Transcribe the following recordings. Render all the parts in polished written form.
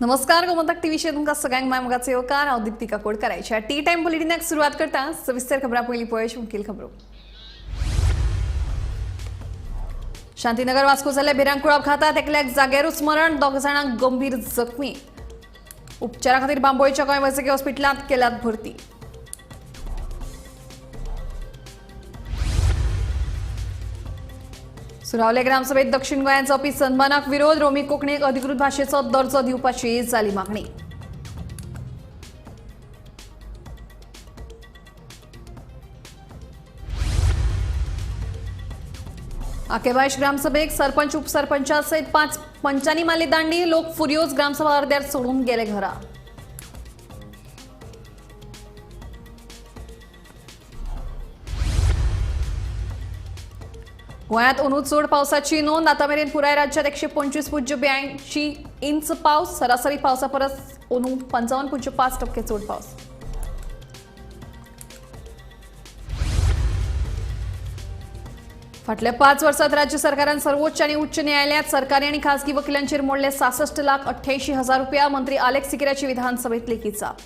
नमस्कार गोमंतक टीव्ही तुमकां सगळ्यांक मायमोगाचो येवकार हांव दीप्तिका कोडकरायच्या टी टाइम बुलेटिनाक सुरवात करता सविस्तर खबरां पयलीं पळोवया मुखेल खबरो। शांतीनगर वास्को जाल्ल्या भिरांकूळ अपघातात एकल्याक जाग्यारूच मरण, दोग जाणांक गंभीर जखमी। उपचारा खातीर बांबोळेच्या गोंय वैजकी हॉस्पिटलांत केल्यात भरती। सुरावले ग्रामसभेत दक्षिण गोंयांत जावपी सन्मानाक विरोध, रोमी कोंकणीक अधिकृत भाशेचो दर्जो दिवपाची जाली मागणी। आकेबाश ग्रामसभेक सरपंच उपसरपंचा सयत 5 पंचांनी मारली दांडी, लोक फुरियोज ग्रामसभा अर्द्यार सोडून गेले घरा। गोंयांत अंदू चड पावसाची नोंद, आतामेरेन पुराय राज्यात 125.82 इंच पावस, सरासरी पावसा परस अंदू 55.5% चड पावस। फाटल्या 5 वर्षांत राज्य सरकारान सर्वोच्च आणि उच्च न्यायालयात सरकारी आणि खासगी वकिलांचेर मोडले 66,88,000 रुपया। मंत्री आलेख सिकिराची विधानसभेत लेखी जाप।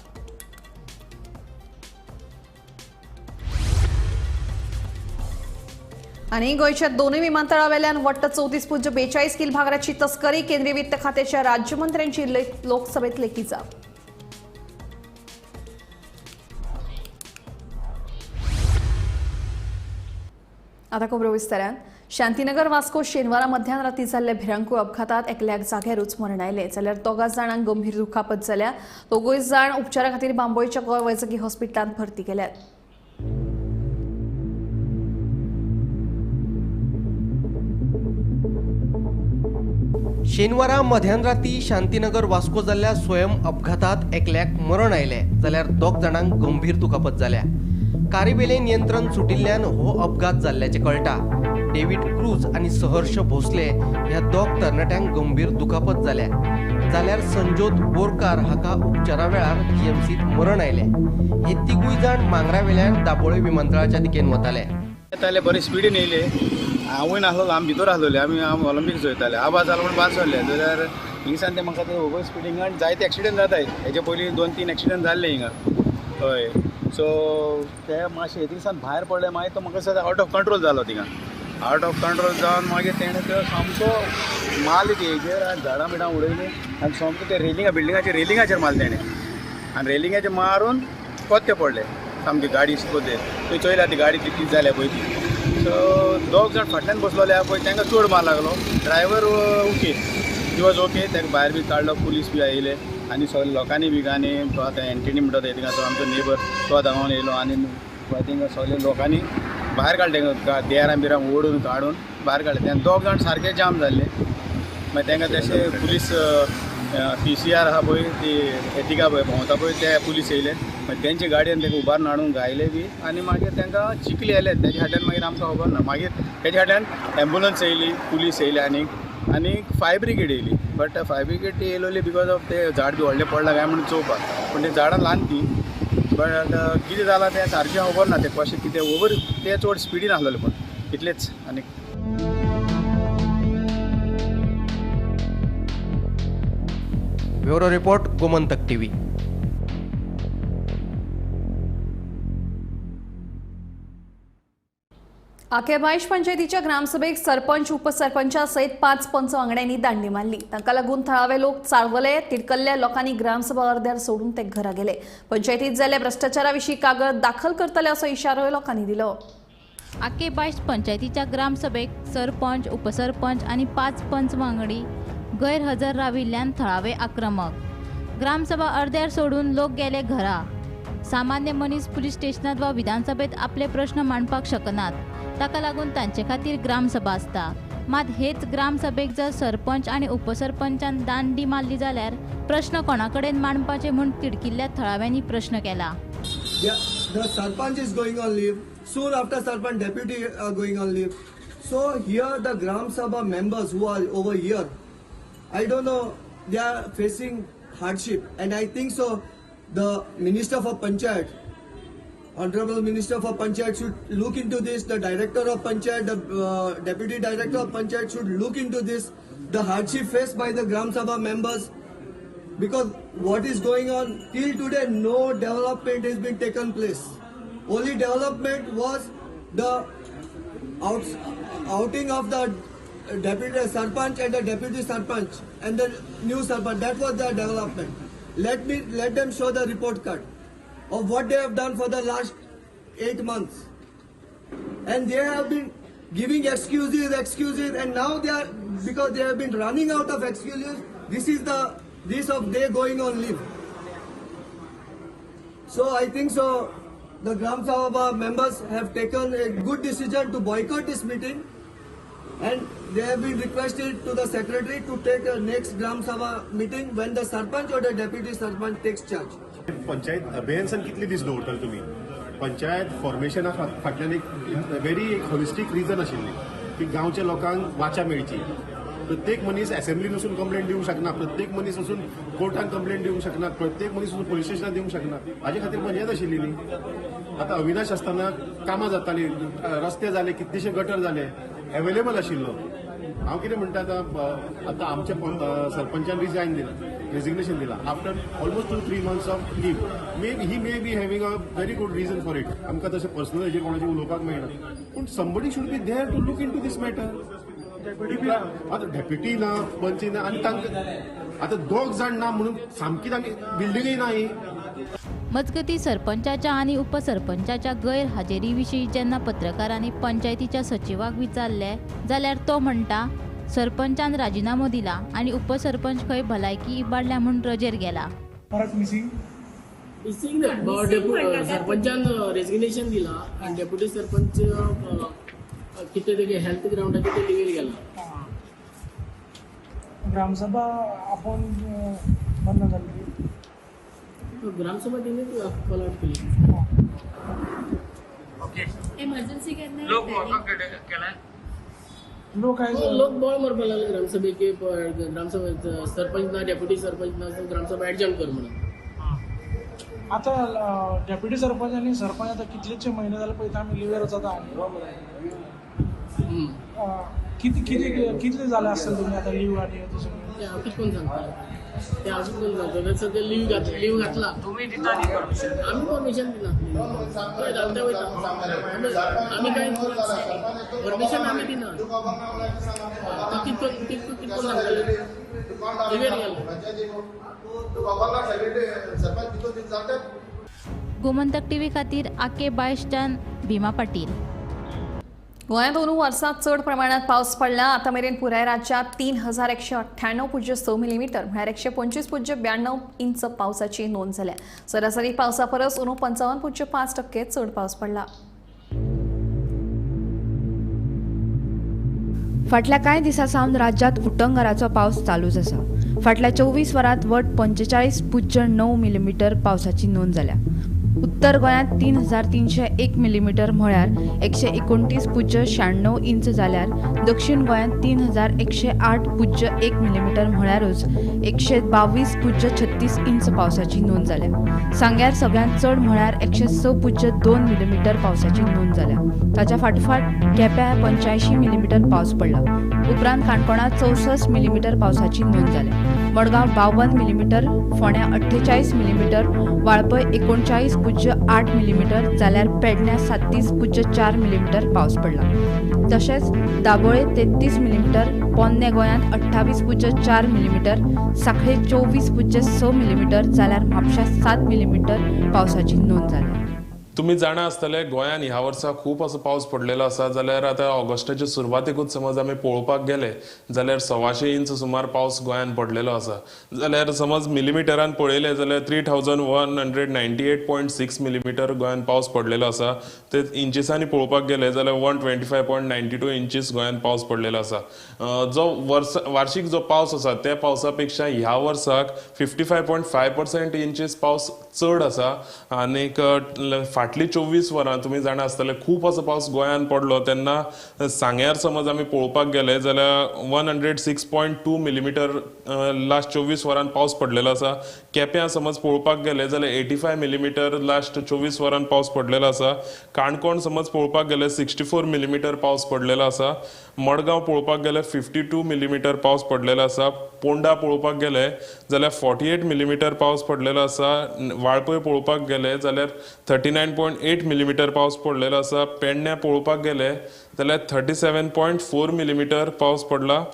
आणि गोयच्या दोनूय विमानतळावेल्यान वट्ट 34.42 किल भांगराची तस्करी, केंद्रीय वित्त खात्याच्या राज्यमंत्र्यांची लोकसभेत लेखी जाप। आता खबरो विस्तारान। शांतीनगर वास्को शेनवारा मध्यानराती जाल्ल्या भिरांकूळ अपघातात एकल्याक जाग्यारूच मरण आयले, जाल्यार दोगा जाणांक गंभीर दुखापत जाल्या। दोगूय जाण उपचारा खातीर बांबोळेच्या गोंय वैजकी हॉस्पिटलांत भरती केल्यात। शेनवारा मध्यानराती शांतीनगर वास्को जाल्ल्या स्वयं अपघातात एकल्याक मरण आयले, जाल्यार दोग जाणांक गंभीर दुखापत जाल्या। कारीवेले नियंत्रण सुटिल्ल्यान हो अपघात जाल्ल्याचे कळटा। डेव्हिड क्रूज आणि सहर्ष भोसले ह्या दोग तरणाट्यांक गंभीर दुखापत जाल्या, जाल्यार संजोत बोरकार हाका उपचारा वेळार जीएमसीत मरण आयले। हे तिगूय जाण मांगरावेल्यान दाबोळे विमानतळाच्या दिकेन वताले। बरे स्पीडीन येयले, हांवूय नासलो, आमी भितर आसलोले, आमी ऑलिंपिक्स वयताले, आवाज जालो म्हणून भायर सरले, जाल्यार हिंगसान ते म्हाका ते ओवर स्पिडींग आनी जायते एक्सिडेंट जाताय। हेजे पयलीं 2-3 एक्सिडेंट जाल्ले हिंगा। हय, सो ते मातशे हे दिसान भायर पडले, मागीर तो म्हाका दिसता आउट ऑफ कंट्रोल जालो थिंगा। आउट ऑफ कंट्रोल जावन मागीर तेणें तो सामको मारली ती हेजेर आनी झाडां बिडां उडयली आनी सामको ते रेलिंगाचेर मारले तेणें, आनी रेलिंगाचेर मारून कोत्ते पडले सामकी गाडी पोते थंय चोयल्या ती गाडी कितली जाल्या पळय ती। सो दोग जाण फाटल्यान बसलोले पळय तांकां चड मार लागलो। Driver okay, he was okay, ताका भायर बी काडलो, पुलीस बी आयले आनी सगळे लोकांनी बी आनी तो आतां एंटनी म्हणटा थिंगा तो आमचो नेबर तो धांवून येयलो आनी थिंगा सगळे लोकांनी भायर काडले, देरां बिरां ओडून काडून भायर काडले। तेन्ना दोग जाण सारके जाम जाल्ले, मागीर तांकां तशें पुलीस PCR आहा पळय ती एटिका पळय भोंवता पळय ते पुलीस येयले, मागीर तेंचे गाडयेन ताका उबारून हाडून घायले बी आनी मागीर तांकां चिकली आयले। तेजे फाटल्यान मागीर आमकां खबर ना, मागीर तेजे फाटल्यान एम्बुलन्स येयली, पुलीस येयले आनी फायर ब्रिगेड येयली। बट फायर ब्रिगेड ती येयलोली बिकॉज ऑफ ते झाड बी व्हडलें पडलां काय म्हणून चोवपाक, पूण ते झाडां ल्हान ती। बट कितें जालां तें सारकें खबर ना, ते कशें कितें ओवर ते चड स्पिडीन आसलेले पूण इतलेंच। आनी ब्युरो रिपोर्ट गोमंतक टीव्ही। आकेबाश पंचायतीच्या ग्रामसभेक सरपंच उपसरपंचा सयत 5 पंच वांगड्यांनी दांडी मारली। तांकां लागून थळावे लोक चाळवले, तिडकल्ल्या लोकांनी ग्रामसभा अर्द्यार सोडून ते घरा गेले। पंचायतीत जाल्ल्या भ्रष्टाचाराविशीं कागद दाखल करतले असो इशारोय लोकांनी दिलो। आकेबाश पंचायतीच्या ग्रामसभेक सरपंच उपसरपंच आणि 5 पंच वांगडी गैरहजर राविल्ल्यान थळावे आक्रमक। ग्रामसभा अर्द्यार सोडून लोक गेले घरा। सामान्य मनीस पुलीस स्टेशनात वा विधानसभेत आपले प्रश्न मांडपाक शकनात, ताका लागून तांचे खातीर ग्रामसभा आसता। मात हेच ग्रामसभेक जर सरपंच आणि उपसरपंचान दांडी मारली जाल्यार प्रश्न कोणाकडेन मांडपाचे म्हूण तिडकिल्ल्या थळाव्यांनी प्रश्न केला। The sarpanch is going on leave. Soon after sarpanch, deputy are going on leave. So here the Gram Sabha members who are over here, I don't know, they are facing hardship, and I think so. The Minister for Panchayat, Honorable Minister for Panchayat should look into this. The Director of Panchayat, the Deputy Director of Panchayat should look into this. The hardship faced by the Gram Sabha members, because what is going on till today, no development has been taken place. Only development was the outing of the deputy sarpanch and the deputy sarpanch and the new sarpanch. That was the development. Let them show the report card of what they have done for the last 8 months. And they have been giving excuses, and now they are, because they have been running out of excuses, they going on leave. So I think so the Gram Sabha members have taken a good decision to boycott this meeting, and they have been requested to the secretary to take a next Gram Sabha meeting when the sarpanch or the deputy sarpanch takes charge. Panchayat अभियान कितले दीस दवरताले तुमी पंचायत फॉर्मेशना फाटल्यान एक very होलिस्टीक region आशिल्ली की गांवच्या लोकांक वाचा मेळची. प्रत्येक मनीस असेंब्लीन वचून कंप्लेंट दिवंक शकना, प्रत्येक मनीस वचून कोर्टान कंप्लेंट दिवंक शकना, प्रत्येक मनीस वचून पुलीस स्टेशनार दिवंक शकना. हाजे खातीर पंचायत आशिल्ली न्ही. आतां अविनाश आसतना कामां जातालीं, रस्ते जाले, कितलेशे गटर जाले, अवेलेबल आशिल्लो. हांव कितें म्हणटा आतां आमच्या सरपंचान रेजिग्नेशन दिला after almost 2-3 months of leave. He may be having a very good reason for it. आमकां तशें पर्सनल हेजेर कोणाचें उलोवपाक मेळना, पूण somebody should be there to look into this matter. आतां डेप्युटी ना, पंच ना, आनी तांकां आतां 2 जाण ना म्हणून सामकी तांची बिल्डिंगय ना ही. मजगती सरपंचाच्या आणि उपसरपंचाच्या गैरहजेरी जेन्ना पत्रकारांनी पंचायतीच्या सचिवाक विचारले जाल्यार तो म्हणटा सरपंचान राजिनामो दिला आणि उपसरपंच खंय भलायकी इबाडल्या म्हूण रजेर गेला. मिसिंग सरपंचान रेजिग्नेशन दिला आणि डेप्युटी सरपंच कितें तेगे हेल्थ ग्राउंडाचेर ते लिव्हीर गेला. ग्रामसभा आपण बंद झाली. ग्रामसभा तिने कॉल आउट केली. इमर्जन्सी केन्ना लोक आहे लोक बळ मारपाक लागले ग्रामसभेक की ग्रामसभा सरपंच ना डेप्युटी सरपंच ना ग्रामसभा एडजॉर्न कर म्हणून. आता डेप्युटी सरपंच आणि सरपंच आता कितलेशे महिने झाले पळय आम्ही लिव्हरच आता कितले झाले असेल तुम्ही आता लिव्ह आणि ते हांव कितें करून सांगता ते अजून कोण सांगता सद्या लिव्ह घातला तुम्ही दिता आम्ही परमिशन दिना काय घालता वयता आम्ही काय परमिशन आम्ही दिना कितको सांगताले लिव्हर गेलो. गोमंतक टीव्ही खातीर आके बायस्टान भीमा पाटील. गोंयांत अंदू वर्सांत चड प्रमाणात पावस पडला. आता मेरेन पुराय राज्यात 3198.6 मिलीमीटर म्हळ्यार 125.92 इंच पावसाची नोंद जाल्या. सरासरी पावसा परस अंदू 55.5% चड पावस पडला. फाटल्या कांय दिसां सावन राज्यांत उटंगराचो पावस चालूच आसा. फाटल्या 24 वरांत वट 45.9 मिलीमीटर पावसाची नोंद जाल्या. उत्तर गोंयांत 3301 मिलीमीटर म्हळ्यार 129.96 इंच जाल्यार दक्षिण गोंयांत 3108.1 मिलीमीटर म्हळ्यारूच 122.36 इंच पावसाची नोंद जाल्या. सांग्यार सगळ्यांत चड म्हळ्यार 106.2 मिलीमीटर पावसाची नोंद जाल्या. ताच्या फाटफाट केप्यां 85 मिलीमीटर पावस पडला. उपरांत काणकोणांत 64 मिलीमीटर पावसाची नोंद जाल्या. मडगांव 52 मिलीमीटर, फोंड्या 48 मिलीमीटर, वाळपय 39.8 मिलीमीटर जाल्यार पेडण्यां 37.4 मिलीमीटर पावस पडला. तशेंच दाबोळे 33 मिलीमीटर, पोन्ने गोंयांत 28.4 मिलीमीटर, सांखळे 24.6 मिलीमीटर जाल्यार म्हापशां 7 मिलीमीटर पावसाची नोंद जाल्या. तुम्ही जाणा आसतले गोंयांत ह्या वर्सा खूब असो पावस पडलेलो आसा. जाल्यार आतां ऑगस्टाच्या सुरवातेकूच समज आमी पळोवपाक गेले जाल्यार 125 इंच सुमार पावस गोंयांत पडलेलो आसा. जाल्यार समज मिलीमिटरान पळयले जाल्यार 3198.6 मिलीमीटर गोंयांत पावस पडलेलो आसा. ते इंचिसांनी पळोवपाक गेले जाल्यार 125.92 इंचीस गोंयांत पावस पडलेलो आसा. जो वार्षिक जो पावस आसा त्या पावसा पेक्षा ह्या वर्साक 55.5% इंचीस पावस चड आसा. आनीक फाटली 24 वरां तुमी जाणा आसतले खूप असो पावस गोंयांत पडलो तेन्ना सांग्यार समज आमी पळोवपाक गेले जाल्यार 106.2 मिलीमीटर लास्ट 24 वरांत पावस पडलेलो आसा. केप्यां समज पळोवपाक गेले जाल्यार 85 मिलीमीटर लास्ट 24 वरांत पावस पडलेलो आसा. काणकोण समज पळोवपाक गेले 64 मिलीमीटर पावस पडलेलो आसा. मडगांव पळोवपाक गेले 52 मिलीमीटर पावस पडलेलो आसा. पोंडा पळोवपाक गेले जाल्यार 48 मिलीमीटर पावस पडलेलो आसा. वाळपय पळोवपाक गेले जाल्यार 39.8 मिलीमीटर पावस पडलेलो आसा. पेडण्या पळोवपाक गेले जाल्यार 37.4 मिलीमीटर पावस पडला.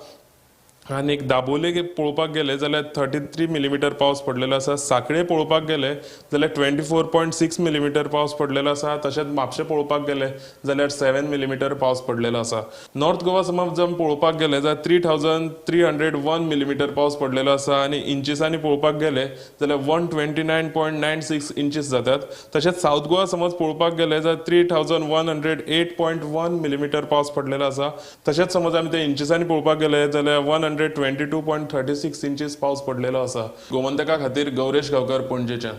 आनी दाबोले पळोवपाक गेले जाल्यार 33 मिलीमीटर पावस पडलेलो आसा. सांकळे पळोवपाक गेले जाल्यार 24.6 मिलीमीटर पावस पडलेलो आसा. तशेंच म्हापशें पळोवपाक गेले जाल्यार 7 मिलीमीटर पावस पडलेलो आसा. नॉर्थ गोवा समज पळोवपाक गेले जाल्यार 3301 मिलीमीटर पावस पडलेलो आसा. आनी इंचिसांनी पळोवपाक गेले जाल्यार 129.96 इंचीस जातात. तशेंच साऊथ गोवा समज पळोवपाक गेले जाल्यार 3108.1 मिलीमीटर पावस पडलेलो आसा. तशेंच समज आमी ते इंचिसांनी पळोवपाक गेले जाल्यार 122.36 इंचीस पावस पडलेलो आसा. गोमंतका खातीर गौरेश गांवकर पणजेच्यान.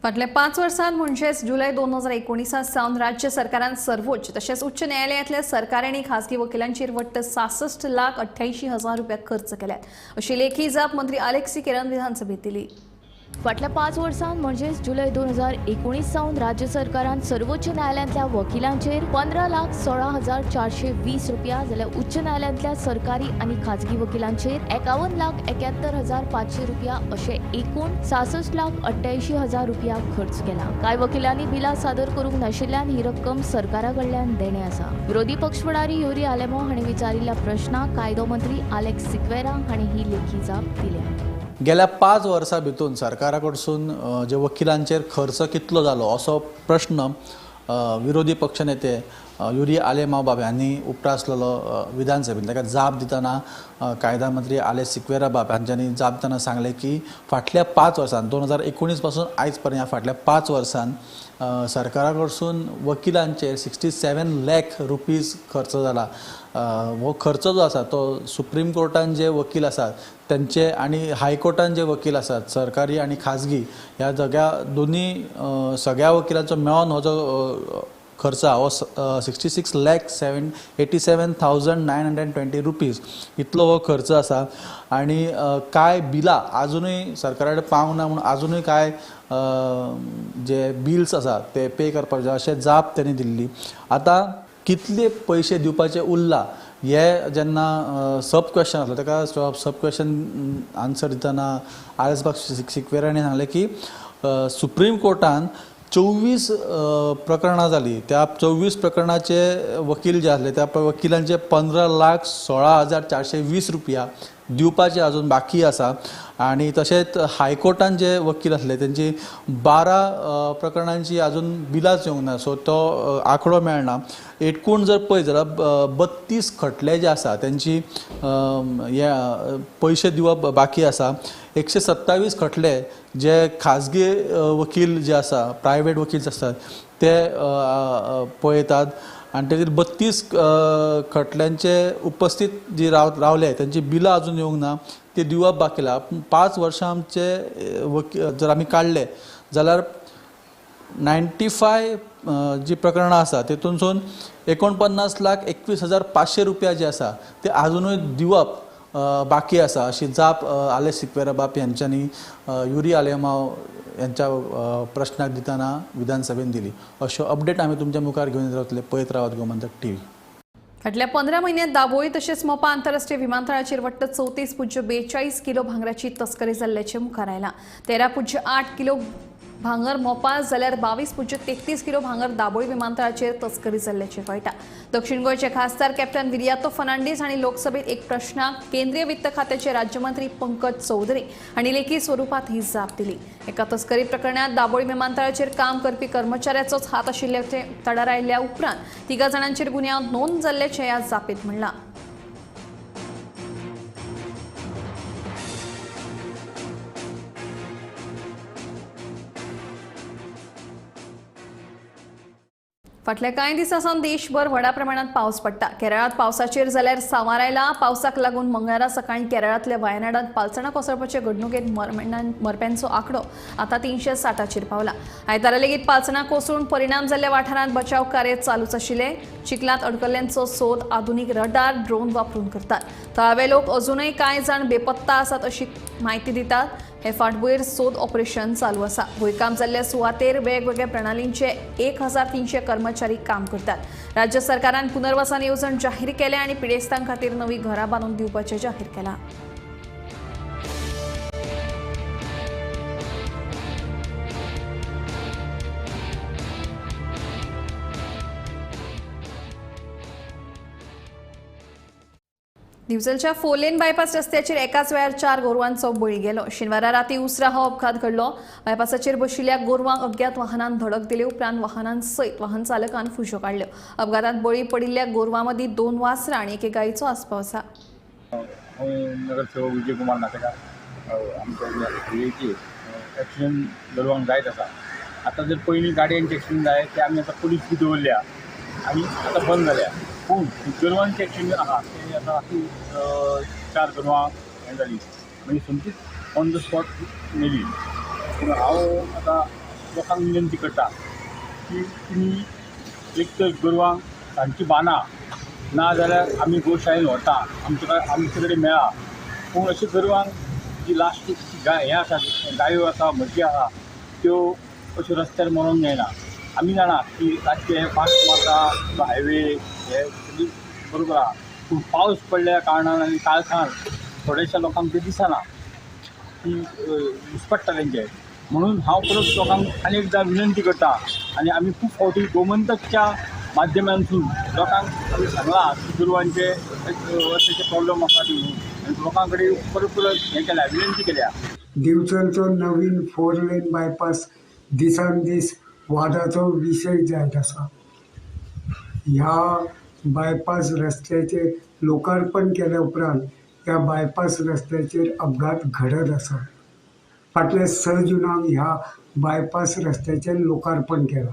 फाटल्या 5 वर्सांत म्हणजेच जुलै 2019 सावन राज्य सरकारान सर्वोच्च तशेंच उच्च न्यायालयातल्या सरकारी आनी खासगी वकिलांचेर वट्ट 66,88,000 रुपया खर्च केल्यात अशी लेखी जाप मंत्री आलेक्सी केरन विधानसभेत दिली. फाटल्या 5 वर्सांत म्हणजेच जुलै 2019 सावन राज्य सरकारान सर्वोच्च न्यायालयांतल्या वकिलांचेर 15,16,420 रुपया जाल्यार उच्च न्यायालयांतल्या सरकारी आनी खाजगी वकिलांचेर 51,71,500 रुपया अशे एकूण 66,88,000 रुपया खर्च केला. कांय वकिलांनी बिलां सादर करूंक नाशिल्ल्यान ही रक्कम सरकारा कडल्यान देणे आसा. विरोधी पक्ष फुडारी युरी आलेमो हांणी विचारिल्ल्या प्रश्नाक कायदो मंत्री आलेक्स सिक्वेरा हांणी ही लेखी जाप दिल्या. गेल्या 5 वर्सां भितून सरकारा कडसून जे वकिलांचेर खर्च कितलो जालो असो प्रश्न विरोधी पक्षनेते युरी आलेमाव बाब हांणी उपरासलेलो विधानसभेत. ताका जाप दितना कायदा मंत्री आलेक्स सिक्वेरा बाब हांच्यांनी जाप दितना सांगलें की फाटल्या 5 वर्सांत 2019 पासून आयज पर्यंत फाटल्या 5 वर्सांत सरकारा कडसून वकिलांचेर 67 लाख रुपीज खर्च जाला. हो खर्च जो आसा तो सुप्रीम कोर्टान जे वकील आसात त्यांचे आणि हायकोर्टान जे वकील आसात सरकारी आणि खाजगी ह्या दोन्ही सगळ्या वकिलांचो मेळोन हो जो खर्च हो 66,87,920 रुपीज इतलो हो खर्च आसा. आणि काय बिलां अजूनय सरकारा कडेन पावंक ना म्हणून अजूनय काय जे बिल्स आसा ते पे करपाक जाय अशें जाप तेणी दिल्ली. आता कितले पयशे दिवपाचे उरला हे जेन्ना सब क्वेश्चन आसलो ताका सब क्वेश्चन आन्सर दितना आलेक्स सिक्वेरांनी सांगलें की सुप्रीम कोर्टान 24 प्रकरणां जाली. त्या 24 प्रकरणाचे वकील जे आसले त्या वकिलांचे 15,16,420 रुपया दिवपाचे अजून बाकी आसा. आणि तशेंच हायकोर्टान जे वकील आसले त्यांची 12 प्रकरणांची अजून बिलाच येवंक ना. सो तो आंकडो मेळना. एकूण जर पळयत जाल्यार 32 खटले जे आसा त्यांची हे पयशे दिवप बाकी आसा. 127 खटले जे खाजगी वकील जे आसा प्रायवेट वकील आसतात ते पळयतात आणि ताचेर 32 खटल्यांचे उपस्थित जी रावले त्यांची बिलां अजून येवंक ना ते दिवप बाकी आसा. 5 वर्सां आमचे वकील जर आमी काडले जाल्यार 95 जी प्रकरणां आसा तेतूनसून 49,21,500 रुपया जे आसा ते अजूनय दिवप बाकी आसा अशी जाप आलेक्स सिक्वेरा बाब यांच्यांनी युरी आलेमाव यांच्या प्रश्नाक दितना विधानसभेत दिली. अशो अपडेट आमी तुमच्या मुखार घेवन रावतले. पळयत रावत गोमंतक TV. फाटल्या 15 म्हयन्यांत दाबोळी तशेंच मोपा आंतरराष्ट्रीय विमानतळाचेर वट्ट 34.42 किलो भांगराची तस्करी जाल्ल्याचें मुखार आयलां. 13.8 किलो भांगर मोपा जाल्यार 22.33 किलो भांगर दाबोळी विमानतळाचेर तस्करी जाल्ल्याचें कळटा. दक्षिण गोंयचे खासदार कॅप्टन विरियातो फर्नांडीस हांणी लोकसभेत एक प्रश्नाक केंद्रीय वित्त खात्याचे राज्यमंत्री पंकज चौधरी हांणी लेखी स्वरुपात ही जाप दिली. एका तस्करी प्रकरणात दाबोळी विमानतळाचेर काम करपी कर्मचाऱ्याचोच हात आशिल्ल्याचे तडार आयिल्ल्या उपरांत 3 जाणांचेर गुन्यांव नोंद जाल्ल्याचें ह्या जापेंत म्हणलां. फाटल्या कांय दिसांसावन देशभर व्हडा प्रमाणात पावस पडटा. केरळात पावसाचेर जाल्यार सांवारायला. पावसाक लागून मंगळारा सकाळी केरळांतल्या वायनाडांत पालसणां कोसळपाचे घडणुकेंत मरप्यांचो आंकडो आतां 360 पावला. आयतारा लेगीत पालसणां कोसळून परिणाम जाल्ल्या वाठारांत बचाव कार्य चालूच आशिल्ले. चिखलांत अडकल्ल्यांचो सोद आधुनीक रडार ड्रोन वापरून करतात. थळावे लोक अजूनय कांय जाण बेपत्ता आसात अशी माहिती दितात. हे फाटभुंयेर सोद ऑपरेशन चालू आसा. भुंयकांप जाल्ल्या सुवातेर वेगवेगळ्या प्रणालींचे 1300 कर्मचारी काम करतात. राज्य सरकारान पुनर्वसन येवजण जाहीर केल्या आनी पिडेस्तां खातीर नवी घरां बांदून दिवपाचें जाहीर केलां. दिवचलच्या 4 लेन बायपास रस्त्याचेर एकाच वेळार 4 गोरवांचो बळी गेलो. शेनवारा राती उसरा हो अपघात घडलो. बायपासाचेर बशिल्ल्या गोरवांक अज्ञात वाहनान धडक दिली. उपरांत वाहनान सयत वाहन चालकान फुशो काडल्यो. अपघातांत बळी पडिल्ल्या गोरवां मदीं 2 वासरां आनी एके गायीचो आस्पाव आसा. नगरसेवक विजय कुमार नातेकार आमच्या एक्सिडेंट गोरवांक जायत आसा. आतां जर पयलीं गाडयांचे एक्सिडेंट जाय ते आमी आतां पुलीस बी दवरल्या आनी आतां बंद जाल्या. पूण गोरवांचे एक्सिडेंट आहा ते आतां 4 गोरवां हें जालीं म्हणजे समतीच ऑन द स्पॉट मेली. पूण हांव आतां लोकांक विनंती करता की तुमी एक तर गोरवांक सांजची बांदा ना जाल्यार आमी गोशाळेन व्हरता आमचे कडेन मेळा. पूण अशें गोरवांक जी लास्ट हें आसा गायो आसा म्हशी आसा त्यो अश्यो रस्त्यार मरोंक जायना. आमी जाणा की रातचे हे फास्ट मारता तो हायवे हे सगळी बरोबर आहा. पूण पावस पडल्या कारणान आनी काळखान थोड्याशा लोकांक ते दिसना की उसपट्टा तेंचे. म्हणून हांव परत लोकांक आनी एकदां विनंती करता आनी आमी खूब फावटी गोमंतकच्या माध्यमांतून लोकांक आमी सांगलां की गोरवांचे अशें प्रॉब्लेम आसा ती म्हणून आनी लोकां कडेन परत हें केल्या विनंती केल्या. दिवचलचो नवीन 4 लेन बायपास दिसान दीस वादाचो विशय जायत आसा. ह्या बायपास रस्त्याचे लोकार्पण केल्या उपरांत ह्या बायपास रस्त्याचेर अपघात घडत आसा. फाटल्या 6 जुनाक ह्या बायपास रस्त्याचें लोकार्पण केलां.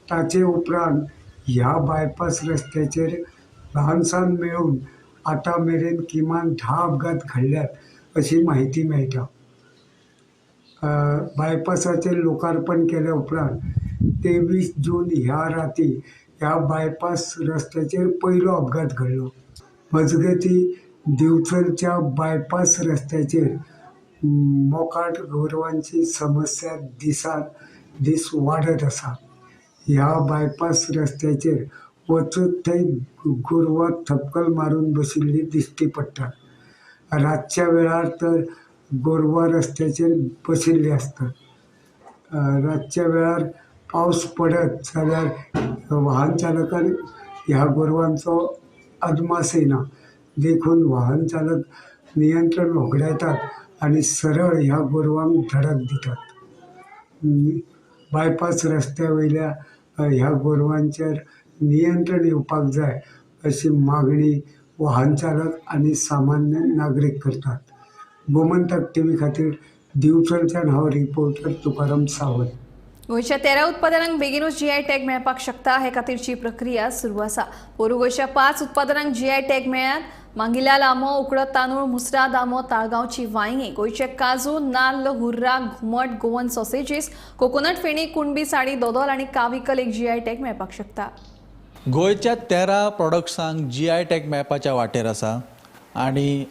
ताचे उपरांत ह्या बायपास रस्त्याचेर ल्हानसान मेळून आतां मेरेन किमान 10 अपघात घडल्यात अशी माहिती मेळटा. बायपासाचें लोकार्पण केल्या उपरांत 23 जून ह्या राती ह्या बायपास रस्त्याचेर पयलो अपघात घडलो. मजगतीं दिवचलच्या बायपास रस्त्याचेर मोकाट गोरवांची समस्या दिसान दीस वाडत आसा. ह्या बायपास रस्त्याचेर वचत थंय गोरवां थपकल मारून बशिल्लीं दिश्टी पडटात. रातच्या वेळार तर गोरवां रस्त्याचेर बशिल्लीं असतात. रातच्या वेळार पावस पडत जाल्यार वाहन चालकान ह्या गोरवांचो अदमास येना देखून वाहन चालक नियंत्रण होगडायतात आनी सरळ ह्या गोरवांक धडक दितात. बायपास रस्त्या वयल्या ह्या गोरवांचेर नियंत्रण येवपाक जाय अशी मागणी वाहन चालक आनी सामान्य नागरीक करतात. गोमंतक टीव्ही खातीर दिवचलच्यान हांव रिपोर्टर तुकाराम सावंत. गोंयच्या 13 उत्पादनांक बेगीनूच GI टॅग मेळपाक शकता. हे खातीरची प्रक्रिया सुरू आसा. पोरू गोंयच्या 5 उत्पादनांक GI टॅग मेळ्ळ्यात. मांगिलाल आंबो, उकडत तांदूळ, मुसराद आंबो, ताळगांवची वांयगी, गोंयचे काजू, नाल्ल, हुर्रा, घुमट, गोवन सॉसेजीस, कोकोनट फेणी, कुणबी साडी, दोदोल आनी काविकल एक GI टॅग मेळपाक शकता. गोंयच्या 13 प्रॉडक्ट्सांक GI टॅग मेळपाच्या वाटेर आसा आनी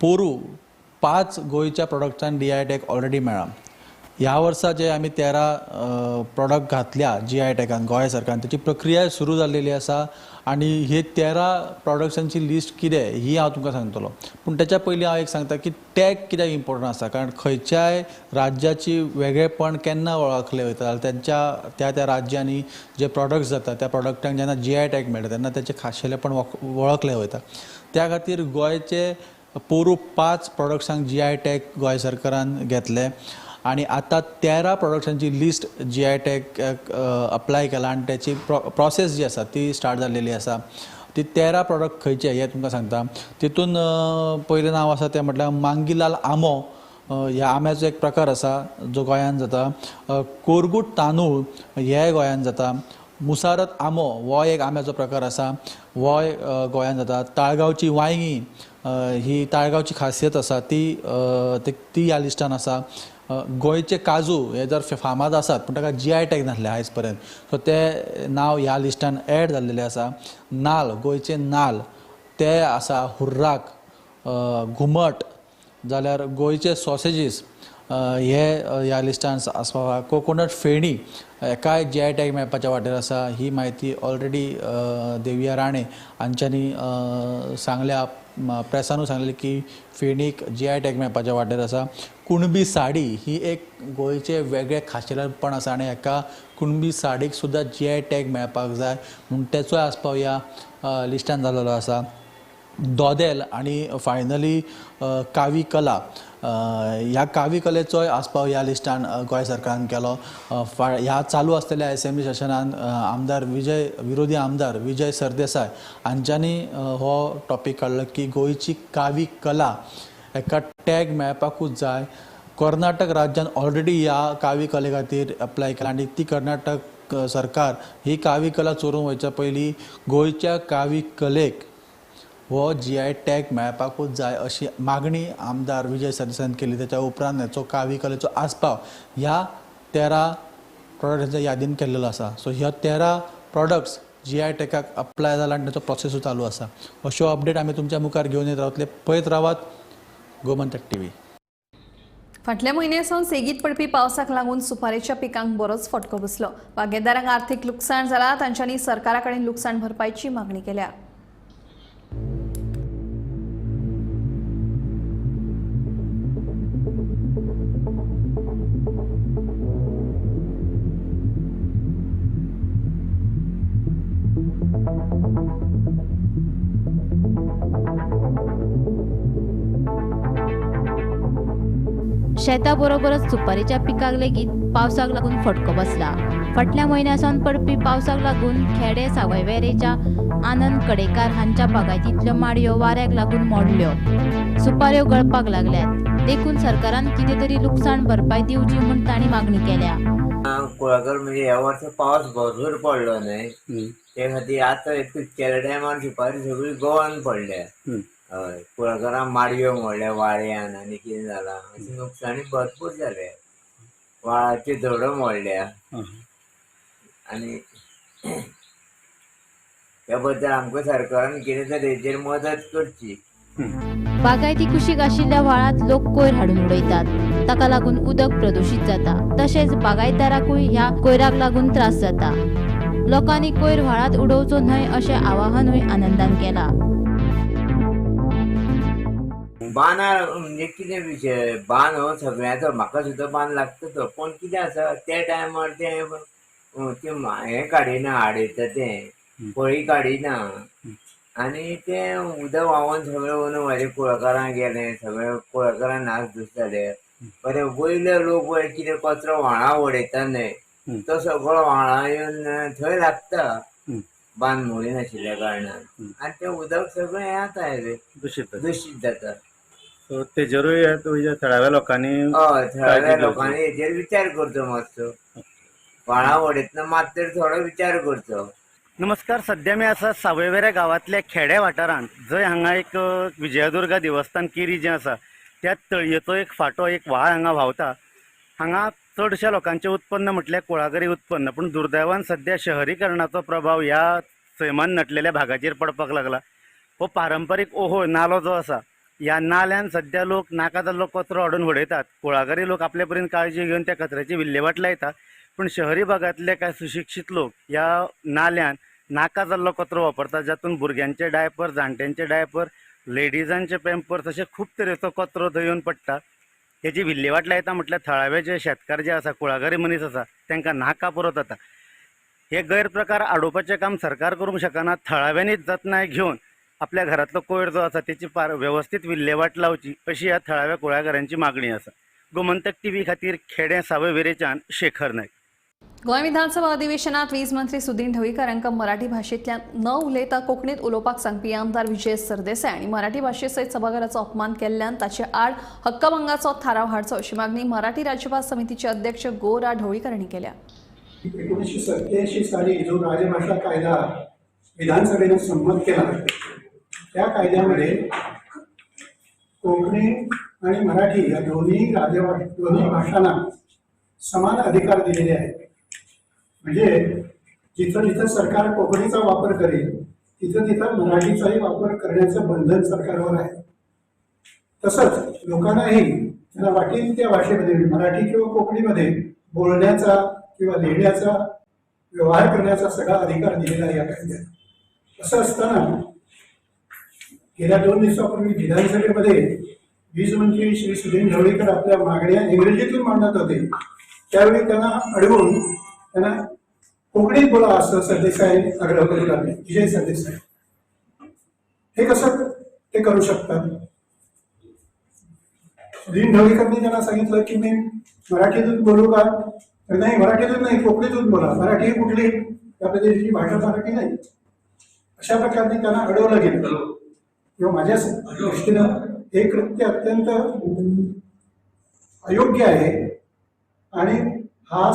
पोरू 5 गोंयच्या प्रॉडक्ट्सांक GI टॅग ऑलरेडी मेळ्ळा. ह्या वर्सा जे आमी 13 प्रॉडक्ट घातल्या GI टॅगान गोंय सरकारान त्याची प्रक्रिया सुरू जाल्लेली आसा आनी हे 13 प्रॉडक्ट्सांची लिस्ट कितें ही हांव तुमकां सांगतलो. पूण त्याच्या पयलीं हांव एक सांगता की टॅग कित्याक इम्पॉर्टंट आसा. कारण खंयच्याय राज्याची वेगळेपण केन्ना वळखलें वयता जाल्यार त्या राज्यांनी जे प्रॉडक्ट्स जाता त्या प्रॉडक्टांक जेन्ना GI टॅग मेळटा तेन्ना तेचें खाशेलेपण वळखलें वयता. त्या खातीर गोंयचे पोरू 5 प्रॉडक्ट्सांक GI टॅग गोंय सरकारान घेतले आनी आतां 13 प्रॉडक्ट्सांची लिस्ट GI टॅग अप्लाय केला आनी त्याची प्रोसेस जी आसा ती स्टार्ट जाल्लेली आसा. ती 13 प्रॉडक्ट खंयचे हे तुमकां सांगता. तितून पयलें नांव आसा तें म्हटल्यार मांगिलाल आंबो. ह्या आंब्याचो एक प्रकार आसा जो गोंयांत जाता. कोरगूट तांदूळ हे गोंयांत जाता. मुसारत आंबो हो एक आंब्याचो प्रकार आसा, हो गोंयांत जाता. ताळगांवची वांयगी ही ताळगांवची खासियत आसा ती ह्या लिस्टान आसा. गोंयचे काजू हे जर फामाद आसात पूण ताका GI टॅग नासले आयज पर्यंत, सो ते नांव ह्या लिस्टान एड जाल्लेलें आसा. नाल्ल, गोंयचे नाल्ल ते आसा. हुर्राक, घुमट, जाल्यार गोंयचे सॉसेजीस हे ह्या लिस्टान आसपावा. कोकोनट फेणी एकाय GI टॅग मेळपाच्या वाटेर आसा. ही म्हायती ऑलरेडी देविया राणे हांच्यांनी सांगल्या, प्रेसानूय सांगलें की फेणीक GI टॅग मेळपाच्या वाटेर आसा. कुणबी साडी ही एक गोंयचे वेगळे खाशेलपण आसा आनी एका कुणबी साडीक सुद्दां GI टॅग मेळपाक जाय म्हूण तेचोय आस्पाव ह्या लिस्टान जाल्लो आसा. दोदेल आनी फायनली कावी कला, ह्या कावी कलेचोय आस्पाव ह्या लिस्टान गोंय सरकारान केलो. ह्या चालू आसलेल्या असेंब्ली सेशनान विरोधी आमदार विजय सरदेसाय हांच्यांनी हो टॉपीक काडलो की गोंयची कावी कला एका टॅग मेळपाकूच जाय. कर्नाटक राज्यान ऑलरेडी ह्या कावी कले खातीर अप्लाय केला आनी ती कर्नाटक सरकार ही कावी कला चोरून वयच्या पयलीं गोंयच्या कावी कलेक हो GI टॅग मेळपाकूच जाय अशी मागणी आमदार विजय सरदेसायन केली. त्याच्या उपरांत हेचो कावी कलेचो आस्पाव ह्या 13 प्रॉडक्ट्सांच्या यादीन केल्लेलो आसा. सो ह्या 13 प्रॉडक्ट्स GI टॅगाक अप्लाय जाला आनी ताचो प्रोसेसूय चालू आसा. अश्यो अपडेट आमी तुमच्या मुखार घेवन येत रावतले. पळयत रावात गोमंतक TV. फाटल्या म्हयन्यासावन सेगीत पडपी पावसाक लागून सुपारेच्या पिकांक बरोच फटको बसलो. बागेदारांक आर्थीक लुकसाण जाला, तांच्यांनी सरकारा कडेन लुकसाण भरपायची मागणी केल्या. शेताबरोबरच सुपारीच्या पिकाक लेगीत पावसाक लागून फटको बसला. फाटल्या म्हयन्यासावन पडपी पावसाक लागून खेडे सावयवेरेच्या आनंद कडेकार हांच्या बागायतींतल्यो माडयो वाऱ्याक लागून मोडल्यो. सुपाऱ्यो गळपाक लागल्यात. देखून सरकारान कितें तरी लुकसाण भरपाय दिवची म्हूण तांणी मागणी केल्या. कुळागर म्हणजे ह्या वर्सा पावस भरपूर पडलो न्हय, ते खातीर आतां इतके टायमार सुपारी सगळी गोवन पडल्या. हय, कुळागरां माडयो मोडल्या वाऱ्यान आनी कितें जालां, अशें नुकसाणी भरपूर जाले. वाळाच्यो झाडो मोडल्या आनी ह्या बद्दल आमकां सरकारान कितें तरी हेचेर मदत करची. बागायती कुशीक आशिल्ल्या व्हाळांत लोक कोयर हाडून उडयतात. ताका लागून उदक प्रदूशीत जाता. तशेंच बागायतदाराकूय ह्या कोयराक लागून त्रास जाता. लोकांनी कोयर व्हाळांत उडोवचो न्हय अशें आवाहनूय आनंदान केलां. बांदार म्हणजे कितें विशय, बांद हो सगळ्याचो, म्हाका सुद्दां बांद लागता तो, पूण कितें आसा त्या टायमार ते हें काडिना, आडयता तें पळी काडिना आनी तें उदक व्हांवोन सगळें व्हरून कुळागरां गेलें, सगळे कुळागरां नास धूस जाले. बरें वयले लोक पळय कितें कचरो व्हाळां उडयता न्हय, तो सगळो व्हाळां येवन थंय लागता बांद मोडी नाशिल्ल्या कारणान आनी तें उदक सगळें हें जाता, दूशीत जाता. सो तेजेरूय थळाव्या लोकांनी थळाव्या लोकांनी हेचेर विचार करचो मातसो. व्हाळां उडयतना मात तर थोडो विचार करचो. नमस्कार, सध्या मी आसा सावयवेऱ्या गांवांतल्या खेडे वाठारांत, जंय हांगा एक विजयदुर्गा देवस्थान केरी जें आसा त्या तळयेचो एक फाटो, एक व्हाळ हांगा व्हांवता. हांगा चडशा लोकांचें उत्पन्न म्हटल्यार कुळागरी उत्पन्न, पूण दुर्दैवान सध्या शहरीकरणाचो प्रभाव ह्या सैमान नटलेल्या भागाचेर पडपाक लागला. हो पारंपारीक ओहो नालो जो आसा, ह्या नाल्यान सध्या लोक नाका जाल्लो कचरो हाडून उडयतात. कुळागरी लोक आपले परीन काळजी घेवन त्या कचऱ्याची विल्हेवाट लायतात, पूण शहरी भागांतले कांय सुशिक्षीत लोक ह्या नाल्यान नाका जाल्लो कचरो वापरतात, जातून भुरग्यांचे डायपर, जाणट्यांचे डायपर, लेडीजांचे पॅम्पर्स अशे खूब तरेचो कचरो थंय येवन पडटा. हेची विल्हेवाट लायता म्हटल्यार थळावे जे शेतकार जे आसा, कुळागरी मनीस आसा, तांकां नाका पुरो जाता. हे गैरप्रकार आडोवपाचें काम सरकार करूंक शकना. थळाव्यांनीच जतनाय घेवन आपल्या घरांतलो कोयर जो आसा तेची वेवस्थीत विल्हेवाट लावची, अशी ह्या थळाव्या कुळागरांची मागणी आसा. गोमंतक TV खातीर खेडे सावयवेरेच्यान शेखर नायक. गोंय विधानसभा अधिवेशनात वीज मंत्री सुदीन ढवळीकर हांकां मराठी भाशेंतल्यान न उलयता कोंकणीत उलोवपाक सांगपी आमदार विजय सरदेसाय हांणी मराठी भाशे सयत सभाघराचो अपमान केल्ल्यान ताचे आड हक्कभंगाचो थाराव हाडचो अशी मागणी मराठी राज्यपाल समितीचे अध्यक्ष गो. रा. ढवळीकर हांणी केल्या. 1987 साली जो राजभाषा कायदा विधानसभेने संमत केला त्या कायद्यामध्ये कोकणी आणि मराठी या दोन्ही भाषांना समान अधिकार दिलेले आहेत. म्हणजे जिथं जिथं सरकार कोकणीचा वापर करेल तिथं तिथं मराठीचाही वापर करण्याचं बंधन सरकारवर आहे. तसंच लोकांनाही त्यांना वाटेल त्या भाषेमध्ये मराठी किंवा कोकणीमध्ये बोलण्याचा किंवा लिहिण्याचा व्यवहार करण्याचा सगळा अधिकार दिलेला आहे या कायद्यात. असं असताना गेल्या 2 दिवसापूर्वी विधानसभेमध्ये वीज मंत्री श्री सुनील ढवळीकर आपल्या मागण्या इंग्रजीतून मांडत होते. त्यावेळी त्यांना अडवून त्यांना कोकणीत बोला असं सरदेसाई आग्रह करू लागले. विजय सरदेसाई हे कसं ते करू शकतात? सुनील ढवळीकरनी त्यांना सांगितलं की मी मराठीतून बोलू का? तर नाही, मराठीतून नाही, कोकणीतून बोला. मराठी कुठली? त्या प्रदेशाची भाषा मराठी नाही. अशा प्रकारे त्यांना अडवलं गेलं. किंवा माझ्या दृष्टीनं हे कृत्य अत्यंत अयोग्य आहे आणि हा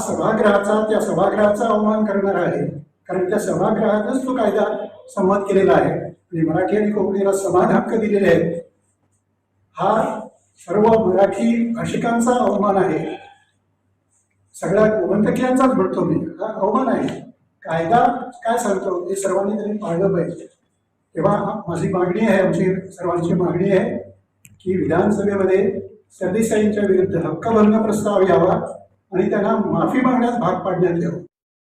त्या सभागृहाचा अवमान करणारा आहे. कारण त्या सभागृहातच तो कायदा संमत केलेला आहे आणि मराठी आणि कोकणीला समान हक्क दिलेले आहेत. हा सर्व मराठी भाषिकांचा अवमान आहे. सगळ्या गोमंतकीयांचाच म्हणतो मी, हा अवमान आहे. कायदा काय सांगतो हे सर्वांनी तरी पाळलं पाहिजे. तेव्हा माझी मागणी आहे, आमची सर्वांची मागणी आहे की विधानसभेमध्ये सरदेसाईंच्या विरुद्ध हक्कभंग प्रस्ताव यावा आणि त्यांना माफी मागण्यास भाग पाडण्यात यावं.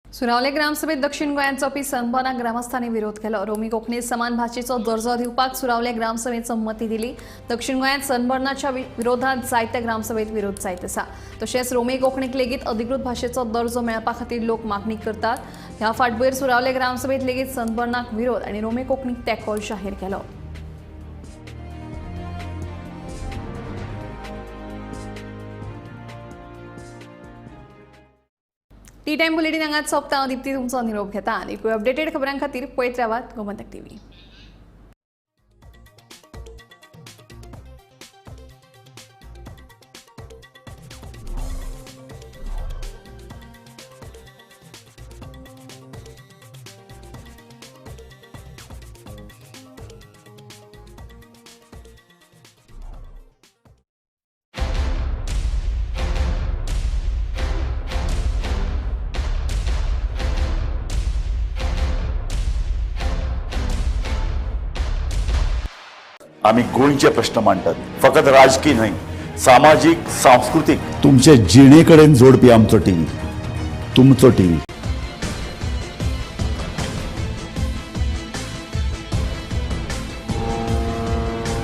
सुनावले ग्रामसभेत दक्षिण गोंयांचो पी सनबर्नाक ग्रामस्थांनी विरोध केलो. रोमी कोंकणी समान भाषेचो दर्जो दिवपाक सुनावले ग्रामसभेत संमती दिली. दक्षिण गोंयांत सनबर्नाच्या विरोधात जायत्या ग्रामसभेत विरोध जायत आसा. तशेंच रोमी कोंकणीक लेगीत अधिकृत भाषेचो दर्जो मेळपा खातीर लोक मागणी करतात. ह्या फाटभुंयेर सुनावले ग्रामसभेत लेगीत सनबर्नाक विरोध आनी रोमी कोंकणीक तेंको जाहीर केलो. टी टाइम बुलेटिन हांगाच सोंपता. दिप्ती तुमचो निरोप घेता आनी अपडेटेड खबरां खातीर पळयत रावात गोमंतक टीव्ही. आम्ही गोंयचे प्रश्न मांडटात, फकत राजकीय न्हय, सामाजीक सांस्कृतिक. तुमचे जिणेकडेन जोडपी आमचो टीव्ही, तुमचो टीव्ही.